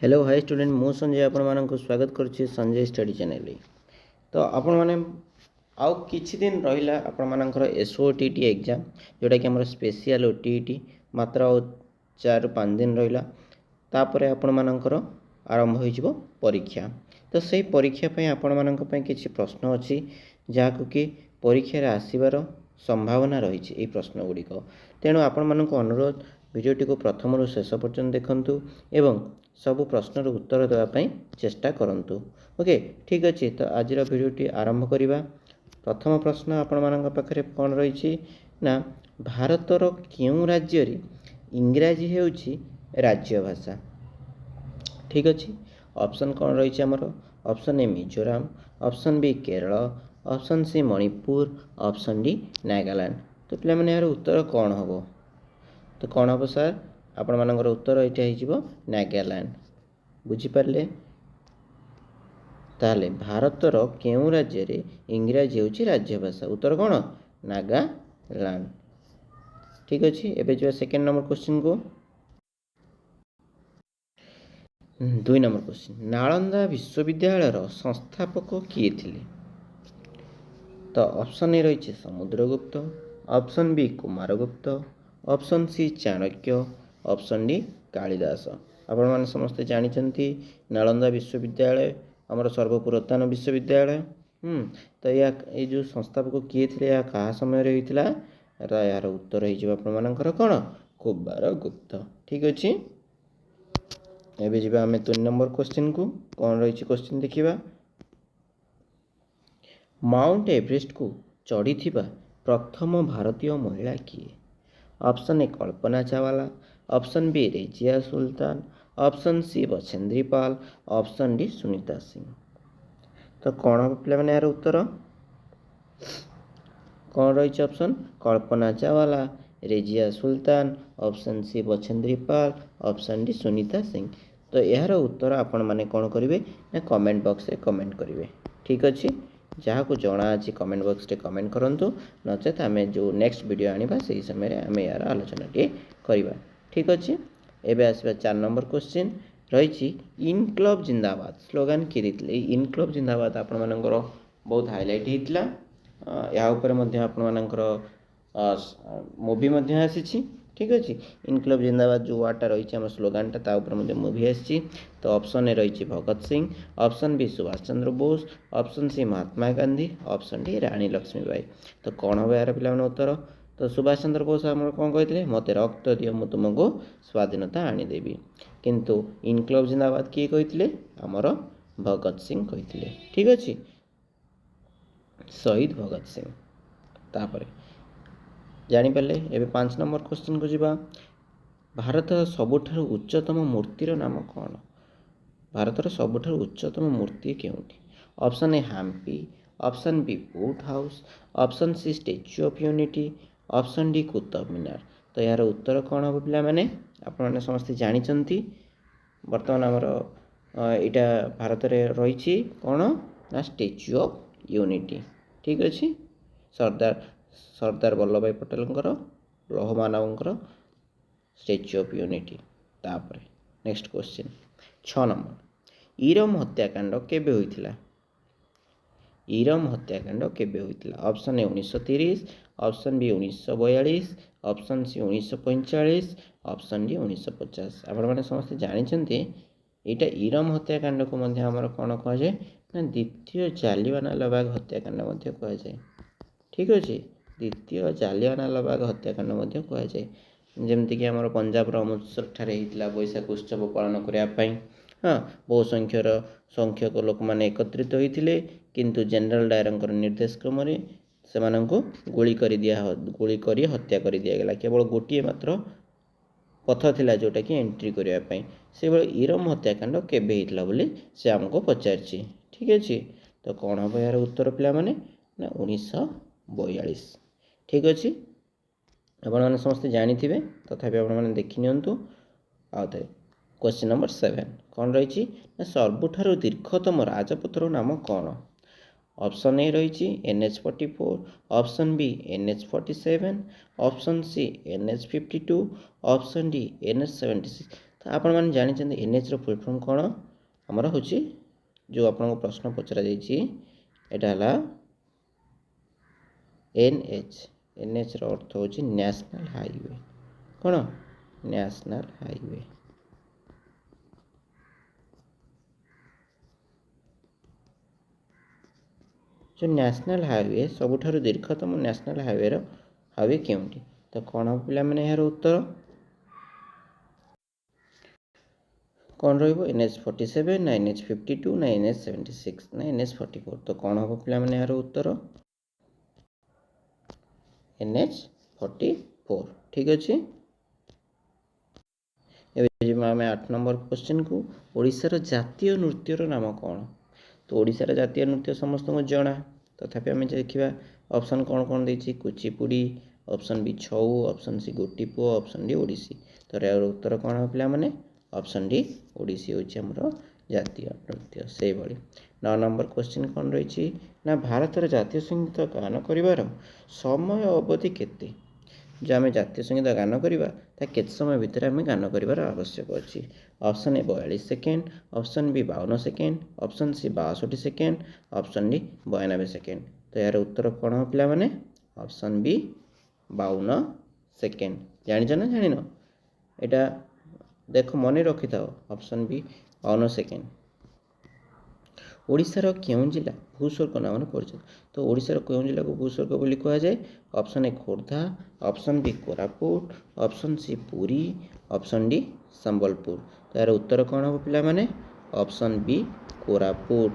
Hello hi student मु संजय आपण स्वागत करुच्ची संजय स्टडी चैनल। तो आपण मैंने आउ किछि दिन रहिला आपण मानकर एसओटीटी एग्जाम जोटा कि हमर स्पेशल ओटीटी मात्र 4-5 दिन रहिला तापर आपण मानकर आरंभ होई जिवो परीक्षा। तो सही परीक्षा पय आपण मानक पय किछि प्रश्न अछि जाहाकु कि परीक्षा रे आसीबार संभावना रही ए प्रश्न गुड़िक। तेणु आपण मानक अनुरोध भिडियोटी को प्रथम रु शेष पर्यंत देखंतु एवं सबु प्रश्नर उत्तर देवाई चेष्टा करंतु। ओके ठीक अच्छे। तो आज भिडियोटी आरंभ करवा। प्रथम प्रश्न आपण मान पाखे कौन रही ना भारतर क्यों राज्य रे इंग्राजी हेउछि राज्य भाषा। ठीक अच्छे। ऑप्शन कौन रही आमर option A Mizoram, option B Kerala, option C Manipur, option D Nagaland. तो पे मैंने यार उत्तर कौन हम तो कौन हम सर आपण मानकर उत्तर यहाँ हो नागालैंड। बुझिपारे ताले भारतर केउं राज्य रे इंग्राजी होची राज्य भाषा उत्तर कौन नागालैंड। ठीक अच्छे। एबे जो सेकेंड नंबर क्वेश्चन को 2 नंबर क्वेश्चन नालंदा विश्वविद्यालय संस्थापक किए थिले। तो ऑप्शन ए रही Samudragupta, option B Kumaragupta, option C Chanakya, option D Kalidas. आपण मैंने समस्ते जानते नालंदा विश्वविद्यालय आमर सर्वपुरातन विश्वविद्यालय। तो ये जो संस्थापक किए थे या क्या समय होता यार उत्तर होकर कौन कुमारगुप्त। ठीक अच्छे। एबे जीवा आम 3 नंबर क्वेश्चन को कौन रही क्वेश्चन देखिबा। माउंट एवरेस्ट को चढ़ी प्रथम भारतीय महिला किए। Option A Kalpana Chawla, option B Razia Sultan, option C Bachendri Pal, option D Sunita Singh. तो कौन हम पे यार उत्तर कौन रही option Kalpana Chawla, Razia Sultan, option C Bachendri Pal, option D Sunita Singh. तो यार उत्तर आपण माने कौन करेंगे ना कमेंट बॉक्स रे कमेंट करेंगे। ठीक अच्छे। जहाँ को जना अच्छी कमेंट बॉक्स रे कमेंट करंतु नचेत आम जो नेक्स्ट वीडियो आनिबा से समय आम यार आलोचना टे करवा। ठीक अच्छे। एबे आसबा 4 नंबर क्वेश्चन रही इनक्लब जिंदाबाद स्लोगान किए देते। इनक्लब जिंदाबाद आपण मानकर बहुत हाईलाइट होता या ऊपर आपण मानकर मूवी आसी। ठीक अच्छे। इनक्लब जिंदाबाद जो वार्डटा रही आम स्लोगानटा ता ऊपर मूवी आसी। तो ऑप्शन ए रही Bhagat Singh, option B Subhash Chandra Bose, option C Mahatma Gandhi, option D रानी लक्ष्मीबाई। तो कौन हम यार पे उत्तर तो सुभाष चंद्र बोस आम कौन कहते मत रक्त दियो मु तुमको स्वाधीनता आनीदेवी। किंतु इनक्लब जिंदाबाद किए कहते आमर भगत सिंह कहते। ठीक अच्छे। शहीद भगत सिंह। तापर जानीपारे एबे 5 नंबर क्वेश्चन को जीवा। भारत सबुठारु उच्चतम मूर्तिर नाम कौन। भारतर सबुठारु उच्चतम मूर्ति केउंठी। Option A Hampi, option B wood house, option C statue of unity, option D Qutub Minar. तो यार उत्तर कौन हम पे मैंने आपने समस्ते जानते बर्तमान आमर यहाँ भारत में रही कौन ना स्टैच्यू ऑफ यूनिटी। ठीक अच्छे। सरदार वल्लभ भाई पटेल लौह मानव स्टैच्यू ऑफ यूनिटी। तापर नेक्स्ट क्वेश्चन 6 नंबर इरम हत्याकांड केबे होइथिला। इरम हत्याकांड केबे होइथिला। Option A 1930, option B 1942, option C 1945, option D 1950। आपण माने समस्त जानते यहाँ इरम हत्याकांड को आमर कौन कह जाए ना द्वितीय जालियानवाला हत्याकांड कह जाए। ठीक अच्छे। द्वितीय जालियानवाला हत्याकांड कह जाए। जमीक आम पंजाब अमृतसर ठारे होता बैशाख उत्सव पालन करने। हाँ बहु संख्यक लोक मैंने एकत्रित होते किंतु जनरल डायर निर्देश क्रम से गोली कर हत्या कर दिगला। केवल गोटे मात्र पथ थिला जोटा कि एंट्री करने से इरम हत्याकांड केबे होता बोली से आमको पचार। ठीक अच्छे। तो कौन हम यार उत्तर पे मैंने ना 1942। ठीक अच्छे। आपण मैंने समस्त जानते तथापि आपने देखी नियंतु आउ थे। क्वेश्चन नंबर 7 कौन रही ना सर्वुठारु दीर्घतम राजपथर नाम कौन। ऑप्शन ए रही NH44, option B NH47, option C NH52, option D NH76। ତ ଆପଣମାନେ ଜାଣିଛନ୍ତି NH ର ଫୁଲ୍ ଫର୍ମ କ'ଣ? ଆମର ହେଉଛି ଯେଉଁ ଆପଣଙ୍କୁ ପ୍ରଶ୍ନ ପଚରାଯାଇଛି ଏଇଟା ହେଲା NH। NH ର ଅର୍ଥ ହେଉଛି ନ୍ୟାସନାଲ୍ ହାଇୱେ। କ'ଣ? National highway. ଯେଉଁ ନ୍ୟାସନାଲ୍ ହାଇୱେ ସବୁଠାରୁ ଦୀର୍ଘତମ ନ୍ୟାସନାଲ୍ ହାଇୱେ କେଉଁଠି? ତ କ'ଣ ହେବ ପିଲାମାନେ ଏହାର ଉତ୍ତର? କ'ଣ ରହିବ? NH47 ନା NH52 ନା NH76 ନା NH44? ତ କ'ଣ ହେବ ପିଲାମାନେ ଏହାର ଉତ୍ତର? NH44। ଠିକ୍ ଅଛି। ଏବେ ଯିବା ଆମେ 8 ନମ୍ବର କ୍ୱେଶ୍ଚିନ୍କୁ। ଓଡ଼ିଶାର ଜାତୀୟ ନୃତ୍ୟର ନାମ କ'ଣ? ତ ଓଡ଼ିଶାର ଜାତୀୟ ନୃତ୍ୟ ସମସ୍ତଙ୍କୁ ଜଣା, ତଥାପି ଆମେ ଦେଖିବା ଅପସନ୍ କ'ଣ କ'ଣ ଦେଇଛି। Kuchipudi, option B Chhau, option C Gotipua, option D Odissi. ତ ଏହାର ଉତ୍ତର କ'ଣ ହେବ ପିଲାମାନେ? ଅପସନ୍ ଡି ଓଡ଼ିଶୀ ହେଉଛି ଆମର ଜାତୀୟ ନୃତ୍ୟ। ସେଇଭଳି 9 ନମ୍ବର କ୍ୱେଶ୍ଚିନ୍ କ'ଣ ରହିଛି ନା ଭାରତର ଜାତୀୟ ସଙ୍ଗୀତ ଗାନ କରିବାର ସମୟ ଅବଧି କେତେ? ଯେଉଁ ଆମେ ଜାତୀୟ ସଙ୍ଗୀତ ଗାନ କରିବା ତା କେତେ ସମୟ ଭିତରେ ଆମେ ଗାନ କରିବାର ଆବଶ୍ୟକ ଅଛି? Option A 42 second, option B 52 second, option C 62 second, option D 92 second. ତ ଏହାର ଉତ୍ତର କ'ଣ ହେବ ପିଲାମାନେ? Option B 52 second. ଜାଣିଛ ନା ଜାଣିନ? ଏଇଟା ଦେଖ ମନେ ରଖିଥାଅ, ଅପସନ୍ ବି 52 ସେକେଣ୍ଡ। ଓଡ଼ିଶାର କେଉଁ ଜିଲ୍ଲା ଭୂସ୍ୱର୍ଗ ନାମରେ ପରିଚିତ? ତ ଓଡ଼ିଶାର କେଉଁ ଜିଲ୍ଲାକୁ ଭୂସ୍ୱର୍ଗ ବୋଲି କୁହାଯାଏ? Option A Khordha, option B Koraput, option C Puri, option D Sambalpur. ତ ଏହାର ଉତ୍ତର କ'ଣ ହେବ ପିଲାମାନେ? Option B Koraput.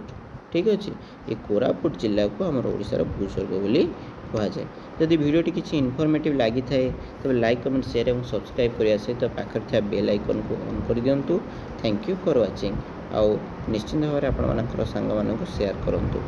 ଠିକ୍ ଅଛି। ଏ କୋରାପୁଟ ଜିଲ୍ଲାକୁ ଆମର ଓଡ଼ିଶାର ଭୂସ୍ୱର୍ଗ ବୋଲି କୁହାଯାଏ। ଯଦି ଭିଡ଼ିଓଟି କିଛି ଇନଫର୍ମେଟିଭ୍ ଲାଗିଥାଏ ତେବେ ଲାଇକ୍, କମେଣ୍ଟ, ସେୟାର ଏବଂ ସବସ୍କ୍ରାଇବ୍ କରିବା ସହିତ ପାଖରେ ଥିବା ବେଲ୍ ଆଇକନ୍କୁ ଅନ୍ କରିଦିଅନ୍ତୁ। Thank you for watching. ଆଉ ନିଶ୍ଚିନ୍ତ ଭାବରେ ଆପଣମାନଙ୍କର ସାଙ୍ଗମାନଙ୍କୁ ସେୟାର କରନ୍ତୁ।